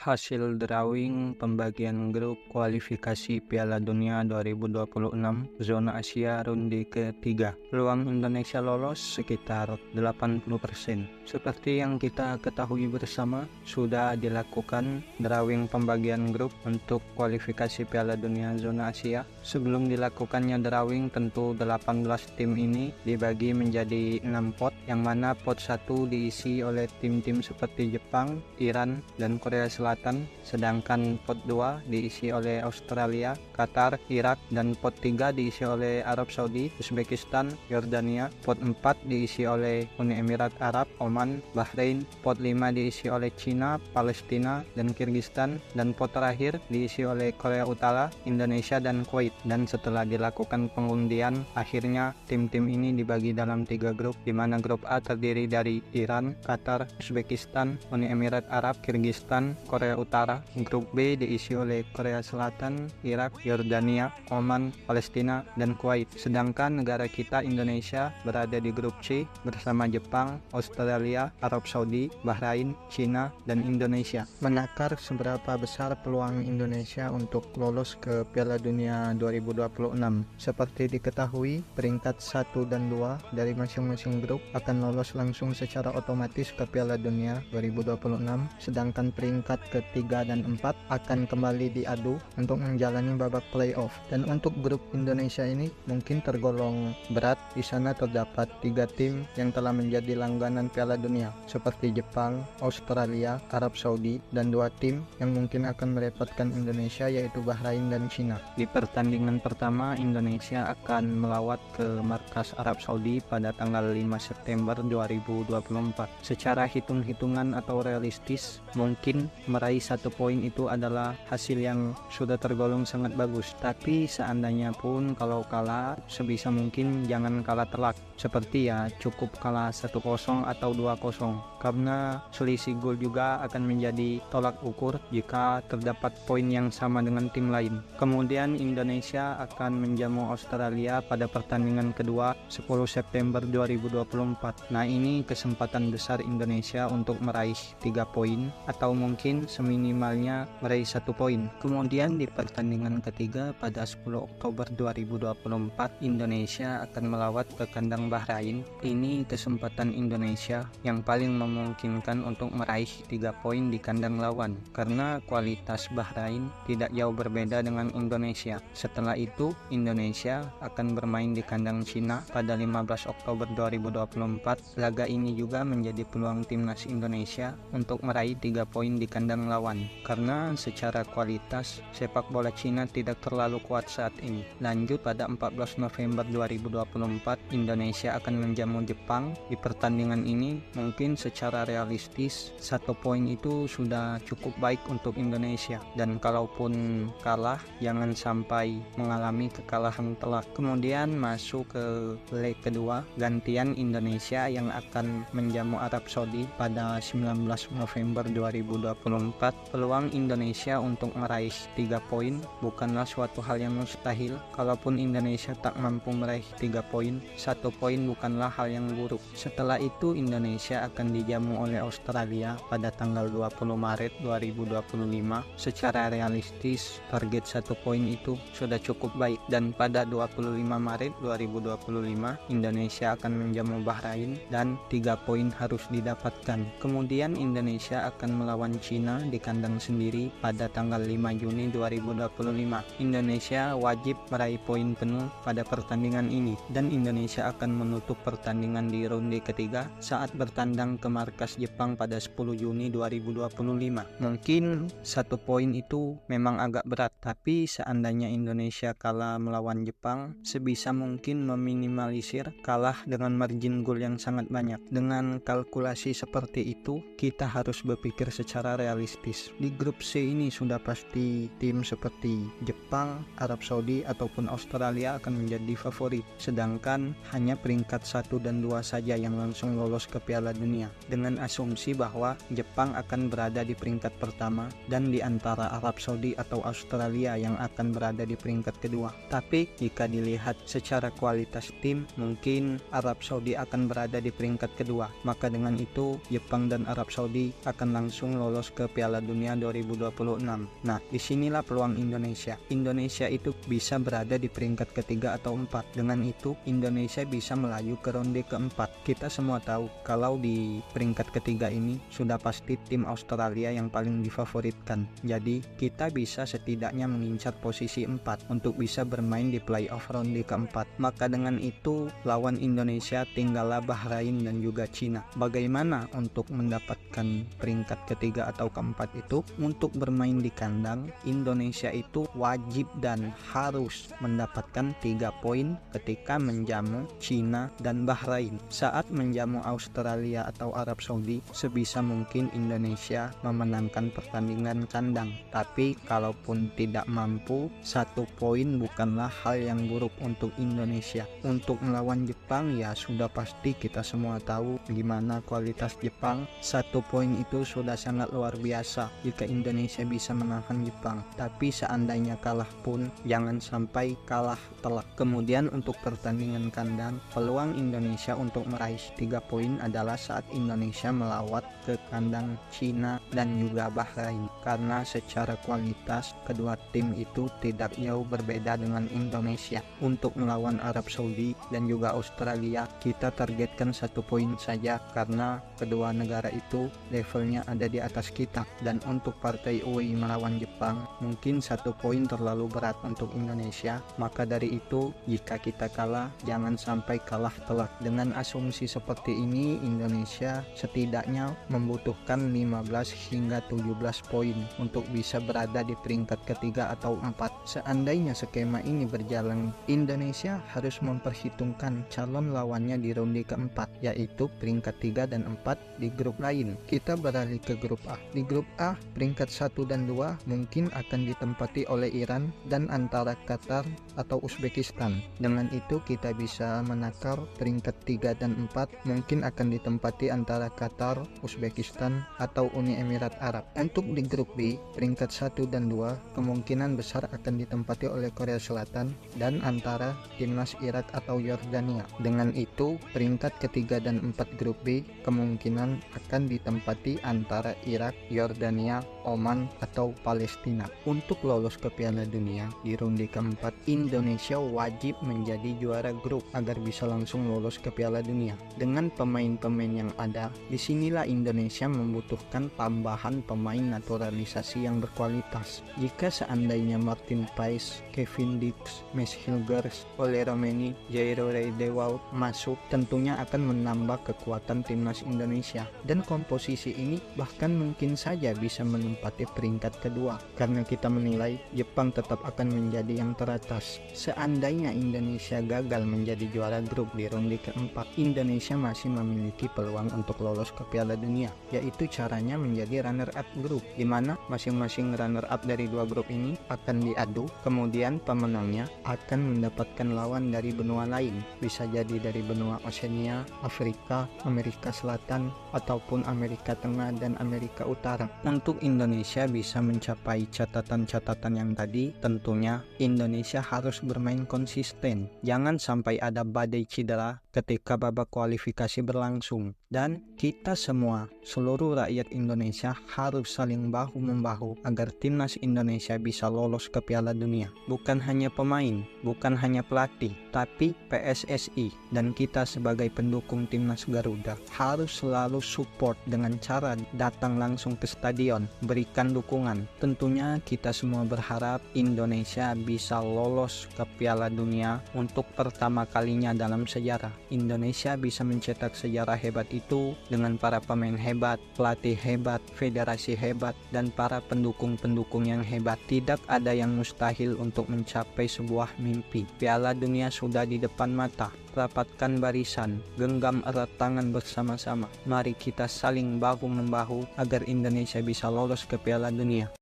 Hasil drawing pembagian grup kualifikasi Piala Dunia 2026 zona Asia ronde ketiga. Peluang Indonesia lolos sekitar 80%. Seperti yang kita ketahui bersama, sudah dilakukan drawing pembagian grup untuk kualifikasi Piala Dunia zona Asia. Sebelum dilakukannya drawing, tentu 18 tim ini dibagi menjadi 6 pot, yang mana pot 1 diisi oleh tim-tim seperti Jepang, Iran, dan Korea Selatan, sedangkan pot 2 diisi oleh Australia, Qatar, Irak, dan pot 3 diisi oleh Arab Saudi, Uzbekistan, Yordania. Pot 4 diisi oleh Uni Emirat Arab, Oman, Bahrain. Pot 5 diisi oleh Cina, Palestina, dan Kyrgyzstan, dan pot terakhir diisi oleh Korea Utara, Indonesia, dan Kuwait. Dan setelah dilakukan pengundian, akhirnya tim-tim ini dibagi dalam 3 grup, di mana grup A terdiri dari Iran, Qatar, Uzbekistan, Uni Emirat Arab, Kyrgyzstan, Korea Utara. Grup B diisi oleh Korea Selatan, Irak, Yordania, Oman, Palestina, dan Kuwait. Sedangkan negara kita Indonesia berada di grup C bersama Jepang, Australia, Arab Saudi, Bahrain, Cina, dan Indonesia. Menakar seberapa besar peluang Indonesia untuk lolos ke Piala Dunia 2026. Seperti diketahui, peringkat 1 dan 2 dari masing-masing grup akan lolos langsung secara otomatis ke Piala Dunia 2026, sedangkan peringkat ketiga dan 4 akan kembali diadu untuk menjalani babak playoff. Dan untuk grup Indonesia ini mungkin tergolong berat. Di sana terdapat 3 tim yang telah menjadi langganan Piala Dunia seperti Jepang, Australia, Arab Saudi, dan 2 tim yang mungkin akan merepotkan Indonesia yaitu Bahrain dan Cina. Di pertandingan pertama, Indonesia akan melawat ke markas Arab Saudi pada tanggal 5 September 2024. Secara hitung-hitungan atau realistis, mungkin meraih 1 poin itu adalah hasil yang sudah tergolong sangat bagus. Tapi seandainya pun kalau kalah, sebisa mungkin jangan kalah telak. Seperti cukup kalah 1-0 atau 2-0, karena selisih gol juga akan menjadi tolak ukur jika terdapat poin yang sama dengan tim lain. Kemudian Indonesia akan menjamu Australia pada pertandingan kedua 10 September 2024. Nah, ini kesempatan besar Indonesia untuk meraih 3 poin atau mungkin seminimalnya meraih 1 poin. Kemudian di pertandingan ketiga pada 10 Oktober 2024, Indonesia akan melawat ke kandang Bahrain. Ini kesempatan Indonesia yang paling memungkinkan untuk meraih 3 poin di kandang lawan, karena kualitas Bahrain tidak jauh berbeda dengan Indonesia. Setelah itu, Indonesia akan bermain di kandang Cina pada 15 Oktober 2024. Laga ini juga menjadi peluang timnas Indonesia untuk meraih 3 poin di kandang lawan, karena secara kualitas sepak bola Cina tidak terlalu kuat saat ini. Lanjut, pada 14 November 2024, Indonesia akan menjamu Jepang. Di pertandingan ini mungkin secara realistis 1 poin itu sudah cukup baik untuk Indonesia, dan kalaupun kalah jangan sampai mengalami kekalahan telak. Kemudian masuk ke leg kedua, gantian Indonesia yang akan menjamu Arab Saudi pada 19 November 2024. Peluang Indonesia untuk meraih 3 poin bukanlah suatu hal yang mustahil. Kalaupun Indonesia tak mampu meraih 3 poin, 1 poin bukanlah hal yang buruk. Setelah itu Indonesia akan dijamu oleh Australia pada tanggal 20 Maret 2025. Secara realistis, target 1 poin itu sudah cukup baik, dan pada 25 Maret 2025 Indonesia akan menjamu Bahrain dan 3 poin harus didapatkan. Kemudian Indonesia akan melawan Cina di kandang sendiri pada tanggal 5 Juni 2025. Indonesia wajib meraih poin penuh pada pertandingan ini, dan Indonesia akan menutup pertandingan di ronde ketiga saat bertandang ke markas Jepang pada 10 Juni 2025. Mungkin 1 poin itu memang agak berat, tapi seandainya Indonesia kalah melawan Jepang, sebisa mungkin meminimalisir kalah dengan margin gol yang sangat banyak. Dengan kalkulasi seperti itu, kita harus berpikir secara realistis. Di grup C ini sudah pasti tim seperti Jepang, Arab Saudi, ataupun Australia akan menjadi favorit, sedangkan hanya peringkat 1 dan 2 saja yang langsung lolos ke Piala Dunia, dengan asumsi bahwa Jepang akan berada di peringkat pertama dan di antara Arab Saudi atau Australia yang akan berada di peringkat kedua. Tapi jika dilihat secara kualitas tim, mungkin Arab Saudi akan berada di peringkat kedua. Maka dengan itu Jepang dan Arab Saudi akan langsung lolos ke Piala Dunia 2026. Nah, disinilah peluang Indonesia. Indonesia itu bisa berada di peringkat ketiga atau empat. Dengan itu, Indonesia bisa melaju ke ronde keempat. Kita semua tahu kalau di peringkat ketiga ini sudah pasti tim Australia yang paling difavoritkan. Jadi, kita bisa setidaknya mengincar posisi 4 untuk bisa bermain di playoff ronde keempat. Maka dengan itu, lawan Indonesia tinggallah Bahrain dan juga Cina. Bagaimana untuk mendapatkan peringkat ketiga atau keempat itu? Untuk bermain di kandang, Indonesia itu wajib dan harus mendapatkan 3 poin ketika menjamu Cina dan Bahrain. Saat menjamu Australia atau Arab Saudi, sebisa mungkin Indonesia memenangkan pertandingan kandang. Tapi kalaupun tidak mampu, 1 poin bukanlah hal yang buruk untuk Indonesia. Untuk melawan Jepang, ya sudah pasti kita semua tahu gimana kualitas Jepang. 1 poin itu sudah sangat luar biasa jika Indonesia bisa menahan Jepang. Tapi seandainya kalah pun, jangan sampai kalah telak. Kemudian untuk pertandingan kandang, peluang Indonesia untuk meraih 3 poin adalah saat Indonesia melawat ke kandang Cina dan juga Bahrain. Karena secara kualitas, kedua tim itu tidak jauh berbeda dengan Indonesia. Untuk melawan Arab Saudi dan juga Australia, kita targetkan 1 poin saja karena kedua negara itu levelnya ada di atas kita. Dan untuk partai away melawan Jepang, mungkin 1 poin terlalu berat untuk Indonesia. Maka dari itu, jika kita kalah, jangan sampai kalah telak. Dengan asumsi seperti ini, Indonesia setidaknya membutuhkan 15 hingga 17 poin untuk bisa berada di peringkat ketiga atau 4. Seandainya skema ini berjalan, Indonesia harus memperhitungkan calon lawannya di ronde keempat, yaitu peringkat 3 dan 4 di grup lain. Kita beralih ke grup A. Di grup A, peringkat 1 dan 2 mungkin akan ditempati oleh Iran dan antara Qatar atau Uzbekistan. Dengan itu kita bisa menakar peringkat 3 dan 4 mungkin akan ditempati antara Qatar, Uzbekistan atau Uni Emirat Arab. Untuk di grup B, peringkat 1 dan 2 kemungkinan besar akan ditempati oleh Korea Selatan dan antara timnas Irak atau Yordania. Dengan itu, peringkat ketiga dan 4 grup B kemungkinan akan ditempati antara Irak, Yordania, Oman atau Palestina. Untuk lolos ke Piala Dunia di ronde keempat, Indonesia wajib menjadi juara grup agar bisa langsung lolos ke Piala Dunia. Dengan pemain-pemain yang ada, disinilah Indonesia membutuhkan tambahan pemain naturalisasi yang berkualitas. Jika seandainya Martin Paes, Kevin Dix, Mesh Hilgers, Ole Romeni, Jairo Reidewald masuk, tentunya akan menambah kekuatan timnas Indonesia. Dan komposisi ini bahkan mungkin saja bisa menempati peringkat kedua, karena kita menilai Jepang tetap akan menjadi yang teratas. Seandainya Indonesia gagal menjadi juara grup di ronde keempat, Indonesia masih memiliki peluang untuk lolos ke Piala Dunia, yaitu caranya menjadi runner-up grup, di mana masing-masing runner-up dari 2 grup ini akan diadu, kemudian pemenangnya akan mendapatkan lawan dari benua lain, bisa jadi dari benua Oseania, Afrika, Amerika Selatan, ataupun Amerika Tengah dan Amerika Utara. Untuk Indonesia bisa mencapai catatan-catatan yang tadi, tentunya Indonesia harus bermain konsisten. Jangan sampai ada badai cedera ketika babak kualifikasi berlangsung. Dan kita semua, seluruh rakyat Indonesia harus saling bahu-membahu agar timnas Indonesia bisa lolos ke Piala Dunia. Bukan hanya pemain, bukan hanya pelatih, tapi PSSI dan kita sebagai pendukung timnas Garuda harus selalu support dengan cara datang langsung ke stadion, berikan dukungan. Tentunya kita semua berharap Indonesia bisa lolos ke Piala Dunia untuk pertama kalinya dalam sejarah. Indonesia bisa mencetak sejarah hebat itu dengan para pemain hebat, pelatih hebat, federasi hebat, dan para pendukung-pendukung yang hebat. Tidak ada yang mustahil untuk mencapai sebuah mimpi. Piala Dunia sudah di depan mata. Rapatkan barisan, genggam erat tangan bersama-sama. Mari kita saling bahu-membahu agar Indonesia bisa lolos ke Piala Dunia.